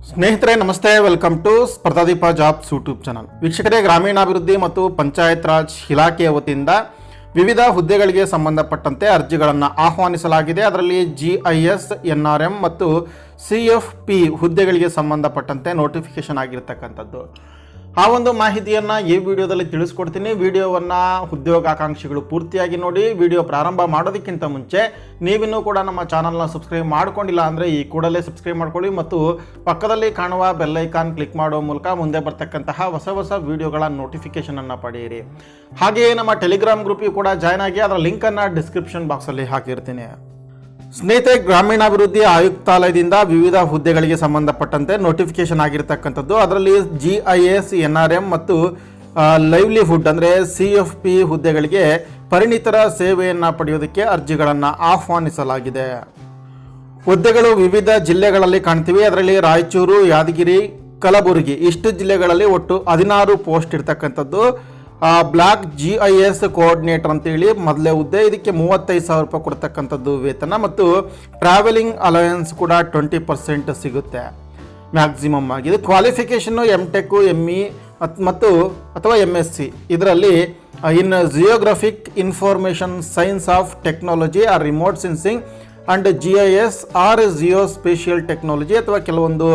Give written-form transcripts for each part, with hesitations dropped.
ಸ್ನೇಹಿತರೆ ನಮಸ್ತೆ, welcome to Spardhadeepa jobs YouTube channel. ವೀಕ್ಷಕರೇ, ಗ್ರಾಮೀಣಾಭಿವೃದ್ಧಿ ಮತ್ತು ಪಂಚಾಯತ್ ರಾಜ್ ಇಲಾಖೆಯ ವತಿಯಿಂದ ವಿವಿಧ ಹುದ್ದೆಗಳಿಗೆ ಸಂಬಂಧಪಟ್ಟಂತೆ ಅರ್ಜಿಗಳನ್ನು ಆಹ್ವಾನಿಸಲಾಗಿದೆ. ಅದರಲ್ಲಿ GIS, NRM ಮತ್ತು CFP ಹುದ್ದೆಗಳಿಗೆ ಸಂಬಂಧಪಟ್ಟಂತೆ ನೋಟಿಫಿಕೇಶನ್ ಆಗಿರ್ತಕ್ಕಂಥದ್ದು. ಆ ಒಂದು ಮಾಹಿತಿಯನ್ನು ಈ ವಿಡಿಯೋದಲ್ಲಿ ತಿಳಿಸ್ಕೊಡ್ತೀನಿ. ವಿಡಿಯೋವನ್ನು ಉದ್ಯೋಗಾಕಾಂಕ್ಷಿಗಳು ಪೂರ್ತಿಯಾಗಿ ನೋಡಿ. ವಿಡಿಯೋ ಪ್ರಾರಂಭ ಮಾಡೋದಕ್ಕಿಂತ ಮುಂಚೆ ನೀವಿನ್ನೂ ಕೂಡ ನಮ್ಮ ಚಾನಲ್ನ ಸಬ್ಸ್ಕ್ರೈಬ್ ಮಾಡ್ಕೊಂಡಿಲ್ಲ ಅಂದರೆ ಈ ಕೂಡಲೇ ಸಬ್ಸ್ಕ್ರೈಬ್ ಮಾಡ್ಕೊಳ್ಳಿ ಮತ್ತು ಪಕ್ಕದಲ್ಲಿ ಕಾಣುವ ಬೆಲ್ಲೈಕಾನ್ ಕ್ಲಿಕ್ ಮಾಡುವ ಮೂಲಕ ಮುಂದೆ ಬರ್ತಕ್ಕಂತಹ ಹೊಸ ವಿಡಿಯೋಗಳ ನೋಟಿಫಿಕೇಷನನ್ನು ಪಡೆಯಿರಿ. ಹಾಗೆಯೇ ನಮ್ಮ ಟೆಲಿಗ್ರಾಮ್ ಗ್ರೂಪಿಗೆ ಕೂಡ ಜಾಯ್ನ್ ಆಗಿ ಅದರ ಲಿಂಕನ್ನು ಡಿಸ್ಕ್ರಿಪ್ಷನ್ ಬಾಕ್ಸಲ್ಲಿ ಹಾಕಿರ್ತೀನಿ. ಸ್ನೇಹಿತರೆ, ಗ್ರಾಮೀಣಾಭಿವೃದ್ಧಿ ಆಯುಕ್ತಾಲಯದಿಂದ ವಿವಿಧ ಹುದ್ದೆಗಳಿಗೆ ಸಂಬಂಧಪಟ್ಟಂತೆ ನೋಟಿಫಿಕೇಶನ್ ಆಗಿರ್ತಕ್ಕಂಥದ್ದು. ಅದರಲ್ಲಿ GIS, NRM ಮತ್ತು ಲೈವ್ಲಿಹುಡ್ ಅಂದರೆ CFP ಹುದ್ದೆಗಳಿಗೆ ಪರಿಣಿತರ ಸೇವೆಯನ್ನು ಪಡೆಯೋದಕ್ಕೆ ಅರ್ಜಿಗಳನ್ನು ಆಹ್ವಾನಿಸಲಾಗಿದೆ. ಹುದ್ದೆಗಳು ವಿವಿಧ ಜಿಲ್ಲೆಗಳಲ್ಲಿ ಕಾಣ್ತೀವಿ. ಅದರಲ್ಲಿ ರಾಯಚೂರು, ಯಾದಗಿರಿ, ಕಲಬುರಗಿ ಇಷ್ಟು ಜಿಲ್ಲೆಗಳಲ್ಲಿ ಒಟ್ಟು 16 ಪೋಸ್ಟ್ ಇರ್ತಕ್ಕಂಥದ್ದು. ಬ್ಲಾಕ್ GIS ಕೋಆರ್ಡಿನೇಟರ್ ಅಂತೇಳಿ ಮೊದಲೇ ಹುದ್ದೆ. ಇದಕ್ಕೆ 35,000 ರೂಪಾಯಿ ಕೊಡ್ತಕ್ಕಂಥದ್ದು ವೇತನ ಮತ್ತು ಟ್ರಾವೆಲಿಂಗ್ ಅಲವೆನ್ಸ್ ಕೂಡ 20% ಸಿಗುತ್ತೆ ಮ್ಯಾಕ್ಸಿಮಮ್ ಆಗಿ. ಇದು ಕ್ವಾಲಿಫಿಕೇಷನ್ನು MTech, ME ಮತ್ತು ಅಥವಾ MSc. ಇದರಲ್ಲಿ in geographic information science of technology or remote sensing and GIS or geospatial technology ಅಥವಾ ಕೆಲವೊಂದು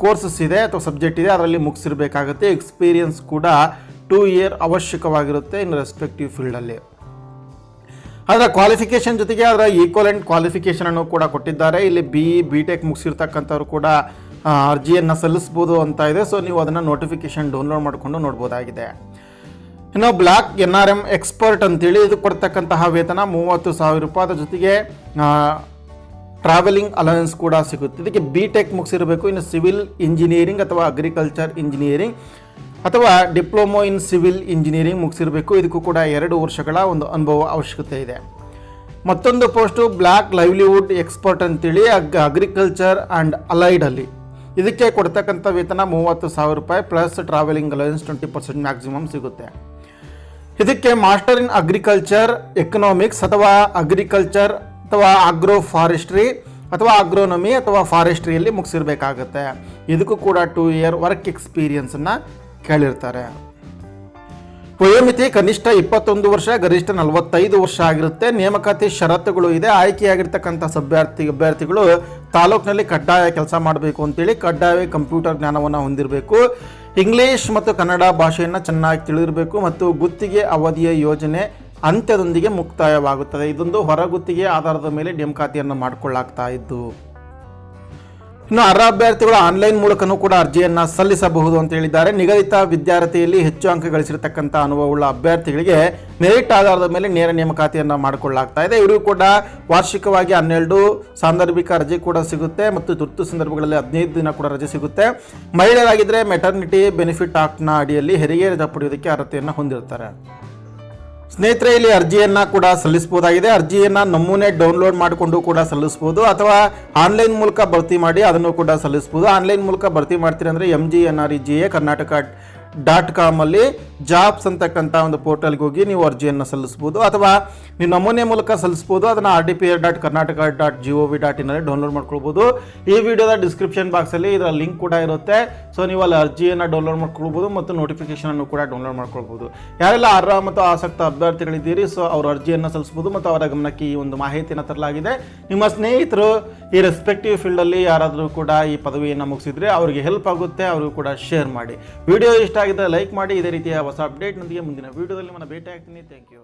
ಕೋರ್ಸಸ್ ಇದೆ ಅಥವಾ ಸಬ್ಜೆಕ್ಟ್ ಇದೆ, ಅದರಲ್ಲಿ ಮುಗಿಸಿರಬೇಕಾಗುತ್ತೆ. ಎಕ್ಸ್ಪೀರಿಯನ್ಸ್ ಕೂಡ 2 year ಅವಶ್ಯಕವಾಗಿರುತ್ತೆ ಇನ್ ರೆಸ್ಪೆಕ್ಟಿವ್ ಫೀಲ್ಡಲ್ಲಿ. ಅದರ ಕ್ವಾಲಿಫಿಕೇಷನ್ ಜೊತೆಗೆ ಅದರ ಈಕ್ವಲೆಂಟ್ ಕ್ವಾಲಿಫಿಕೇಷನನ್ನು ಕೂಡ ಕೊಟ್ಟಿದ್ದಾರೆ. ಇಲ್ಲಿ BTech ಮುಗಿಸಿರ್ತಕ್ಕಂಥವ್ರು ಕೂಡ ಅರ್ಜಿಯನ್ನು ಸಲ್ಲಿಸ್ಬೋದು ಅಂತ ಇದೆ. ಸೊ ನೀವು ಅದನ್ನು ನೋಟಿಫಿಕೇಷನ್ ಡೌನ್ಲೋಡ್ ಮಾಡಿಕೊಂಡು ನೋಡ್ಬೋದಾಗಿದೆ. ಇನ್ನು ಬ್ಲಾಕ್ NRM ಎಕ್ಸ್ಪರ್ಟ್ ಅಂತೇಳಿ ಇದು ಕೊಡ್ತಕ್ಕಂತಹ ವೇತನ 30,000 ರೂಪಾಯಿ. ಜೊತೆಗೆ ಟ್ರಾವೆಲಿಂಗ್ ಅಲವೆನ್ಸ್ ಕೂಡ ಸಿಗುತ್ತೆ. ಇದಕ್ಕೆ BTech ಮುಗಿಸಿರಬೇಕು. ಇನ್ನು ಸಿವಿಲ್ ಇಂಜಿನಿಯರಿಂಗ್ ಅಥವಾ ಅಗ್ರಿಕಲ್ಚರ್ ಇಂಜಿನಿಯರಿಂಗ್ ಅಥವಾ ಡಿಪ್ಲೊಮೊ ಇನ್ ಸಿವಿಲ್ ಇಂಜಿನಿಯರಿಂಗ್ ಮುಗಿಸಿರಬೇಕು. ಇದಕ್ಕೂ ಕೂಡ 2 ವರ್ಷಗಳ ಒಂದು ಅನುಭವ ಅವಶ್ಯಕತೆ ಇದೆ. ಮತ್ತೊಂದು ಪೋಸ್ಟು ಬ್ಲ್ಯಾಕ್ ಲೈವ್ಲಿಹುಡ್ ಎಕ್ಸ್ಪರ್ಟ್ ಅಂತೇಳಿ ಅಗ್ರಿಕಲ್ಚರ್ ಆ್ಯಂಡ್ ಅಲೈಡಲ್ಲಿ. ಇದಕ್ಕೆ ಕೊಡ್ತಕ್ಕಂಥ ವೇತನ 30,000 ರೂಪಾಯಿ ಪ್ಲಸ್ ಟ್ರಾವೆಲಿಂಗ್ ಅಲವೆನ್ಸ್ 20% ಮ್ಯಾಕ್ಸಿಮಮ್ ಸಿಗುತ್ತೆ. ಇದಕ್ಕೆ ಮಾಸ್ಟರ್ ಇನ್ ಅಗ್ರಿಕಲ್ಚರ್ ಎಕನಾಮಿಕ್ಸ್ ಅಥವಾ ಅಗ್ರಿಕಲ್ಚರ್ ಅಥವಾ ಆಗ್ರೋ ಫಾರೆಸ್ಟ್ರಿ ಅಥವಾ ಅಗ್ರೋನಮಿ ಅಥವಾ ಫಾರೆಸ್ಟ್ರಿಯಲ್ಲಿ ಮುಗಿಸಿರಬೇಕಾಗುತ್ತೆ. ಇದಕ್ಕೂ ಕೂಡ 2 year ವರ್ಕ್ ಎಕ್ಸ್ಪೀರಿಯನ್ಸನ್ನು ಕೇಳಿರ್ತಾರೆ. ವಯೋಮಿತಿ ಕನಿಷ್ಠ 21 ವರ್ಷ, ಗರಿಷ್ಠ 45 ವರ್ಷ ಆಗಿರುತ್ತೆ. ನೇಮಕಾತಿ ಷರತ್ತುಗಳು ಇದೆ. ಆಯ್ಕೆಯಾಗಿರ್ತಕ್ಕಂಥ ಅಭ್ಯರ್ಥಿಗಳು ತಾಲೂಕಿನಲ್ಲಿ ಕಡ್ಡಾಯ ಕೆಲಸ ಮಾಡಬೇಕು ಅಂತೇಳಿ ಕಡ್ಡಾಯ ಕಂಪ್ಯೂಟರ್ ಜ್ಞಾನವನ್ನು ಹೊಂದಿರಬೇಕು. ಇಂಗ್ಲೀಷ್ ಮತ್ತು ಕನ್ನಡ ಭಾಷೆಯನ್ನು ಚೆನ್ನಾಗಿ ತಿಳಿದಿರಬೇಕು ಮತ್ತು ಗುತ್ತಿಗೆ ಅವಧಿಯ ಯೋಜನೆ ಅಂತ್ಯದೊಂದಿಗೆ ಮುಕ್ತಾಯವಾಗುತ್ತದೆ. ಇದೊಂದು ಹೊರಗುತ್ತಿಗೆ ಆಧಾರದ ಮೇಲೆ ನೇಮಕಾತಿಯನ್ನು ಮಾಡಿಕೊಳ್ಳಾಗ್ತಾ ಇದ್ದು. ಇನ್ನು ಅರ್ಹ ಅಭ್ಯರ್ಥಿಗಳು ಆನ್ಲೈನ್ ಮೂಲಕನೂ ಕೂಡ ಅರ್ಜಿಯನ್ನು ಸಲ್ಲಿಸಬಹುದು ಅಂತ ಹೇಳಿದ್ದಾರೆ. ನಿಗದಿತ ವಿದ್ಯಾರ್ಥಿಯಲ್ಲಿ ಹೆಚ್ಚು ಅಂಕ ಗಳಿಸಿರತಕ್ಕಂಥ ಅನುಭವವುಳ್ಳ ಅಭ್ಯರ್ಥಿಗಳಿಗೆ ಮೆರಿಟ್ ಆಧಾರದ ಮೇಲೆ ನೇರ ನೇಮಕಾತಿಯನ್ನು ಮಾಡಿಕೊಳ್ಳಲಾಗ್ತಾ ಇದೆ. ಇವರಿಗೂ ಕೂಡ ವಾರ್ಷಿಕವಾಗಿ 12 ಸಾಂದರ್ಭಿಕ ರಜೆ ಕೂಡ ಸಿಗುತ್ತೆ ಮತ್ತು ತುರ್ತು ಸಂದರ್ಭಗಳಲ್ಲಿ 15 ದಿನ ಕೂಡ ರಜೆ ಸಿಗುತ್ತೆ. ಮಹಿಳೆಯರಾಗಿದ್ದರೆ ಮೆಟರ್ನಿಟಿ ಬೆನಿಫಿಟ್ ಆಕ್ಟ್ನ ಅಡಿಯಲ್ಲಿ ಹೆರಿಗೆ ರಜೆ ಪಡೆಯೋದಕ್ಕೆ ಅರ್ಹತೆಯನ್ನು ಹೊಂದಿರ್ತಾರೆ. ಸ್ನೇಹಿತರೆ, ಇಲ್ಲಿ ಅರ್ಜಿಯನ್ನು ಕೂಡ ಸಲ್ಲಿಸಬಹುದಾಗಿದೆ. ಅರ್ಜಿಯನ್ನು ನಮೂನೆ ಡೌನ್ಲೋಡ್ ಮಾಡಿಕೊಂಡು ಕೂಡ ಸಲ್ಲಿಸ್ಬೋದು ಅಥವಾ ಆನ್ಲೈನ್ ಮೂಲಕ ಭರ್ತಿ ಮಾಡಿ ಅದನ್ನು ಕೂಡ ಸಲ್ಲಿಸ್ಬೋದು. ಆನ್ಲೈನ್ ಮೂಲಕ ಭರ್ತಿ ಮಾಡ್ತೀರಿ ಅಂದರೆ MGNREGA ಅಲ್ಲಿ ಜಾಬ್ಸ್ ಅಂತಕ್ಕಂಥ ಒಂದು ಪೋರ್ಟಲ್ಗೆ ಹೋಗಿ ನೀವು ಅರ್ಜಿಯನ್ನು ಸಲ್ಲಿಸ್ಬೋದು ಅಥವಾ ನೀವು ನಮೂನೆ ಮೂಲಕ ಸಲ್ಲಿಸ್ಬೋದು. ಅದನ್ನು rdpr.karnataka.gov.in ಅಲ್ಲಿ ಡೌನ್ಲೋಡ್ ಮಾಡ್ಕೊಳ್ಬೋದು. ಈ ವಿಡಿಯೋದ ಡಿಸ್ಕ್ರಿಪ್ಷನ್ ಬಾಕ್ಸಲ್ಲಿ ಇದರ ಲಿಂಕ್ ಕೂಡ ಇರುತ್ತೆ. ಸೊ ನೀವು ಅಲ್ಲಿ ಅರ್ಜಿಯನ್ನು ಡೌನ್ಲೋಡ್ ಮಾಡ್ಕೊಳ್ಬೋದು ಮತ್ತು ನೋಟಿಫಿಕೇಷನನ್ನು ಕೂಡ ಡೌನ್ಲೋಡ್ ಮಾಡ್ಕೊಳ್ಬೋದು. ಯಾರೆಲ್ಲ ಅರ್ಹ ಮತ್ತು ಆಸಕ್ತ ಅಭ್ಯರ್ಥಿಗಳಿದ್ದೀರಿ, ಸೊ ಅವರು ಅರ್ಜಿಯನ್ನು ಸಲ್ಲಿಸ್ಬೋದು ಮತ್ತು ಅವರ ಗಮನಕ್ಕೆ ಈ ಒಂದು ಮಾಹಿತಿಯನ್ನು ತರಲಾಗಿದೆ. ನಿಮ್ಮ ಸ್ನೇಹಿತರು ಈ ರೆಸ್ಪೆಕ್ಟಿವ್ ಫೀಲ್ಡಲ್ಲಿ ಯಾರಾದರೂ ಕೂಡ ಈ ಪದವಿಯನ್ನು ಮುಗಿಸಿದ್ರೆ ಅವರಿಗೆ ಹೆಲ್ಪ್ ಆಗುತ್ತೆ, ಅವರಿಗೂ ಕೂಡ ಶೇರ್ ಮಾಡಿ. ವಿಡಿಯೋ ಇಷ್ಟ ಆಗಿದ್ದರೆ ಲೈಕ್ ಮಾಡಿ. ಇದೇ ರೀತಿಯ ಹೊಸ ಅಪ್ಡೇಟ್ನೊಂದಿಗೆ ಮುಂದಿನ ವಿಡಿಯೋದಲ್ಲಿ ನಾನು ಭೇಟಿ ಆಗ್ತೀನಿ. Thank you.